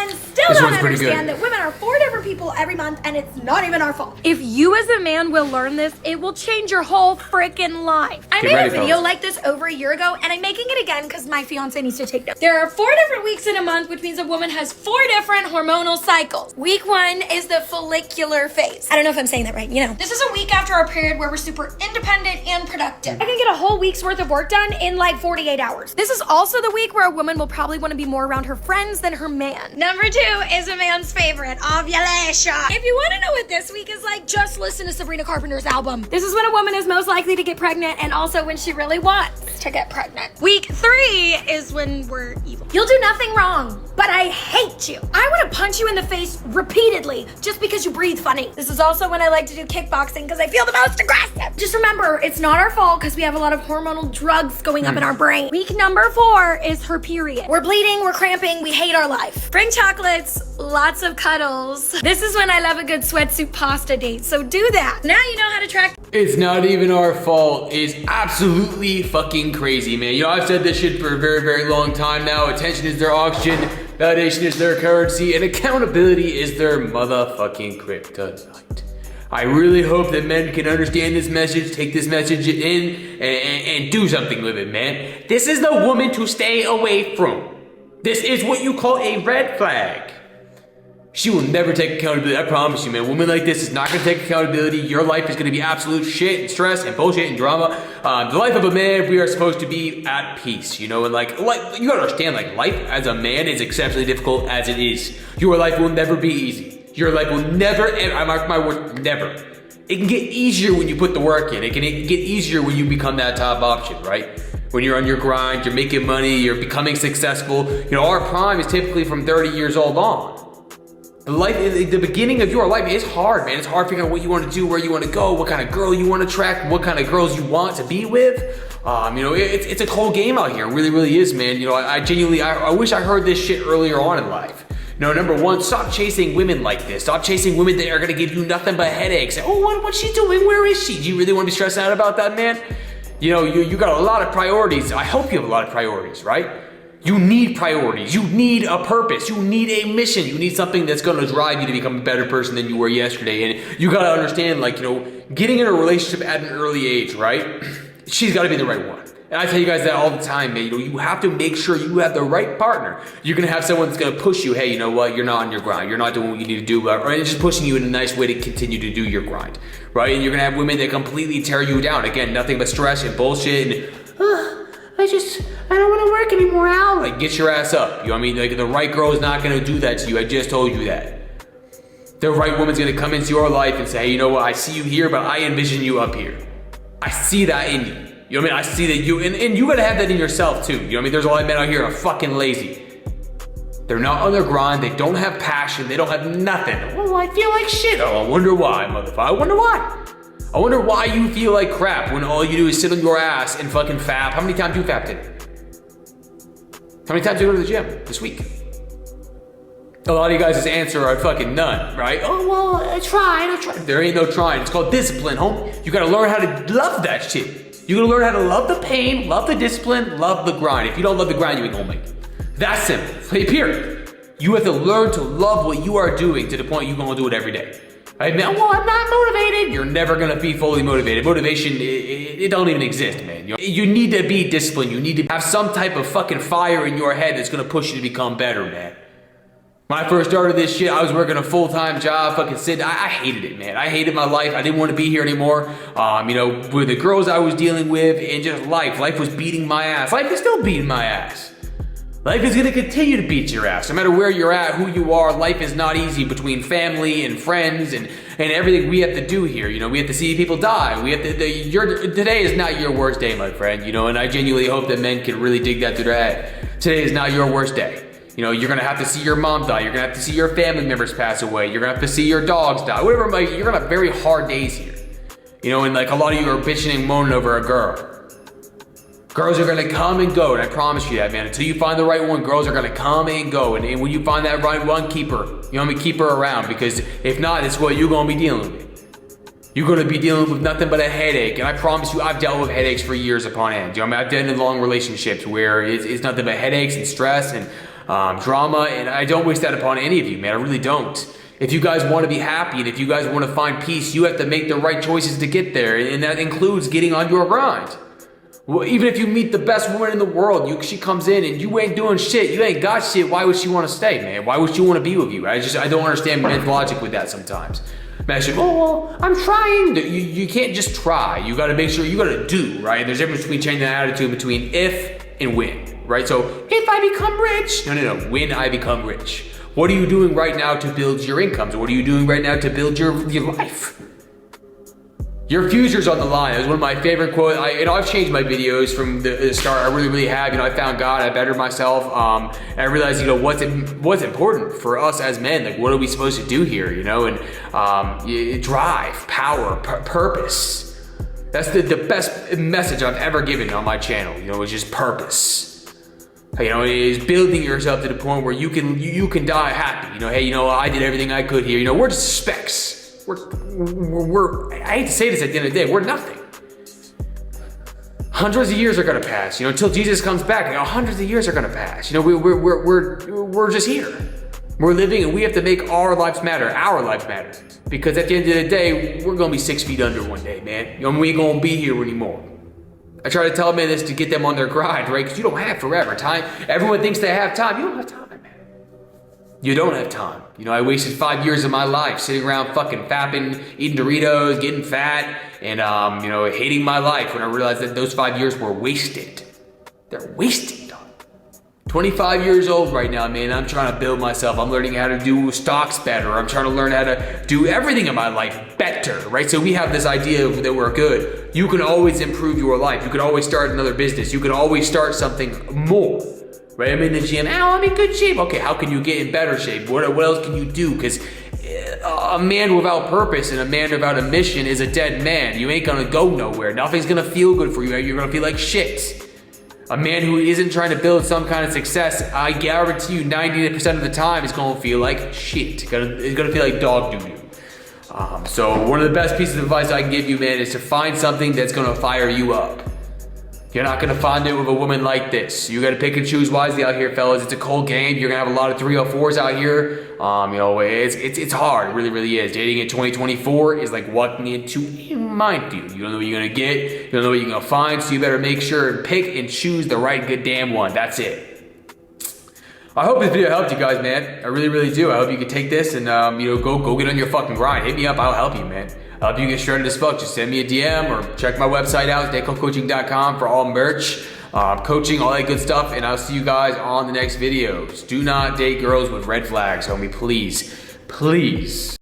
men still don't understand that women are 4 different people every month and it's not even our fault. If you as a man will learn this, it will change your whole freaking life. I made a video like this over a year ago and I'm making it again because my fiance needs to take notes. There are 4 different weeks in a month, which means a woman has 4 different hormonal cycles. Week 1 is the follicular phase. I don't know if I'm saying that right, you know. This is a week after our period where we're super independent and productive. I can get a whole week's worth of work done in like 48 hours. This is also the week where a woman will probably want to be more around her friends than her man. Number 2 is a man's favorite, ovulation. If you want to know what this week is like, just listen to Sabrina Carpenter's album. This is when a woman is most likely to get pregnant and also when she really wants to get pregnant. Week 3 is when we're evil. You'll do nothing wrong, but I hate you. I want to punch you in the face repeatedly just because you breathe funny. This is also when I like to do kickboxing because I feel the most aggressive. Just remember, it's not our fault because we have a lot of hormonal drugs going up in our brain. Week number 4 is her period. We're bleeding, we're cramping, we hate our life. Bring chocolates, lots of cuddles. This is when I love a good sweatsuit pasta date, so do that. Now you know how to track. It's not even our fault. It's absolutely fucking crazy, man. You know, I've said this shit for a very, very long time now. Attention is their oxygen, validation is their currency, and accountability is their motherfucking kryptonite. I really hope that men can understand this message, take this message in, and do something with it, man. This is the woman to stay away from. This is what you call a red flag. She will never take accountability, I promise you, man. A woman like this is not gonna take accountability. Your life is gonna be absolute shit and stress and bullshit and drama. The life of a man, we are supposed to be at peace, you know? And like, you gotta understand, like, life as a man is exceptionally difficult as it is. Your life will never be easy. Your life will never, I mark my words, never. It can get easier when you put the work in. It can get easier when you become that top option, right? When you're on your grind, you're making money, you're becoming successful. You know, our prime is typically from 30 years old on. The beginning of your life is hard, man. It's hard figuring out what you want to do, where you want to go, what kind of girl you want to attract, what kind of girls you want to be with. You know, it's a cold game out here. It really, really is, man. You know, I genuinely, I wish I heard this shit earlier on in life. You know, number 1, stop chasing women like this. Stop chasing women that are gonna give you nothing but headaches. Oh, what's she doing? Where is she? Do you really want to be stressed out about that, man? You know, you got a lot of priorities. I hope you have a lot of priorities, right? You need priorities. You need a purpose. You need a mission. You need something that's gonna drive you to become a better person than you were yesterday. And you gotta understand, like, you know, getting in a relationship at an early age, right? She's gotta be the right one. And I tell you guys that all the time, man. You know, you have to make sure you have the right partner. You're gonna have someone that's gonna push you. Hey, you know what? You're not on your grind. You're not doing what you need to do, or it's just pushing you in a nice way to continue to do your grind, right? And you're gonna have women that completely tear you down. Again, nothing but stress and bullshit. And I don't want to work anymore, Al. Like, get your ass up. You know what I mean? Like, the right girl is not gonna do that to you. I just told you that. The right woman's gonna come into your life and say, hey, you know what? I see you here, but I envision you up here. I see that in you. You know what I mean? I see that you, and you gotta have that in yourself too. You know what I mean? There's a lot of men out here are fucking lazy. They're not on their grind, they don't have passion, they don't have nothing. Oh, I feel like shit. Oh, I wonder why, motherfucker. I wonder why. I wonder why you feel like crap when all you do is sit on your ass and fucking fap. How many times you fapped it? How many times you go to the gym this week? A lot of you guys' answer are fucking none, right? Oh, well, I tried. There ain't no trying. It's called discipline, homie. You gotta learn how to love that shit. You gotta learn how to love the pain, love the discipline, love the grind. If you don't love the grind, you ain't gonna make it. That's simple. Hey, period. You have to learn to love what you are doing to the point you're gonna do it every day. I admit, well, I'm not motivated. You're never gonna be fully motivated. Motivation, it don't even exist, man. You need to be disciplined. You need to have some type of fucking fire in your head that's gonna push you to become better, man. When I first started this shit, I was working a full-time job, fucking sitting. I hated it, man. I hated my life. I didn't want to be here anymore. You know, with the girls I was dealing with and just life. Life was beating my ass. Life is still beating my ass. Life is gonna continue to beat your ass. No matter where you're at, who you are, life is not easy between family and friends and everything we have to do here. You know, we have to see people die. We have to, today is not your worst day, my friend. You know, and I genuinely hope that men can really dig that through their head. Today is not your worst day. You know, you're gonna have to see your mom die. You're gonna have to see your family members pass away. You're gonna have to see your dogs die. Whatever, like, you're gonna have very hard days here. You know, and like a lot of you are bitching and moaning over a girl. Girls are gonna come and go, and I promise you that, man. Until you find the right one, girls are gonna come and go. And when you find that right one, keep her. You know what I mean? Keep her around, because if not, it's what you're gonna be dealing with. You're gonna be dealing with nothing but a headache. And I promise you, I've dealt with headaches for years upon end. You know what I mean? I've been in long relationships where it's nothing but headaches and stress and drama, and I don't wish that upon any of you, man. I really don't. If you guys want to be happy and if you guys want to find peace, you have to make the right choices to get there, and that includes getting on your grind. Well, even if you meet the best woman in the world, she comes in and you ain't doing shit, you ain't got shit, why would she want to stay, man? Why would she want to be with you? I don't understand men's logic with that sometimes. Man, she's like, oh, well, I'm trying. You can't just try. You got to make sure, you got to do, right? There's a difference between changing the attitude between if and when, right? So if I become rich, no, when I become rich. What are you doing right now to build your incomes? What are you doing right now to build your life? Your future's on the line. It was one of my favorite quotes. I've changed my videos from the start. I really have. I found God. I bettered myself. And I realized, what's important for us as men. Like, what are we supposed to do here? And drive, power, purpose. That's the best message I've ever given on my channel. It's just purpose. It is building yourself to the point where you can die happy. I did everything I could here. We're just specks. We're I hate to say this at the end of the day, we're nothing. Hundreds of years are gonna pass, until Jesus comes back. Hundreds of years are gonna pass. We're just here. We're living, and we have to make our lives matter. Our lives matter, because at the end of the day, we're gonna be 6 feet under one day, man. We ain't gonna be here anymore. I try to tell men this to get them on their grind, right? Because you don't have forever time. Everyone thinks they have time. You don't have time. You don't have time. I wasted 5 years of my life sitting around fucking fapping, eating Doritos, getting fat, and hating my life when I realized that those 5 years were wasted. They're wasted, dog. 25 years old right now, man. I'm trying to build myself. I'm learning how to do stocks better. I'm trying to learn how to do everything in my life better, right? So we have this idea that we're good. You can always improve your life. You can always start another business. You can always start something more. Right, I'm in the gym, I'm in good shape. Okay, how can you get in better shape? What else can you do? Because a man without purpose and a man without a mission is a dead man. You ain't gonna go nowhere. Nothing's gonna feel good for you. You're gonna feel like shit. A man who isn't trying to build some kind of success, I guarantee you 90% of the time is gonna feel like shit. It's gonna feel like dog doo-doo. So one of the best pieces of advice I can give you, man, is to find something that's gonna fire you up. You're not gonna find it with a woman like this. You gotta pick and choose wisely out here, fellas. It's a cold game. You're gonna have a lot of 304s out here. It's hard. It really is. Dating in 2024 is like walking into a minefield. You don't know what you're gonna get. You don't know what you're gonna find. So you better make sure and pick and choose the right good damn one. That's it. I hope this video helped you guys, man. I really do. I hope you can take this and go get on your fucking grind. Hit me up. I'll help you, man. I'll help you get started as fuck. Just send me a DM or check my website out, daycoachcoaching.com, for all merch, coaching, all that good stuff. And I'll see you guys on the next videos. Do not date girls with red flags, homie. Please.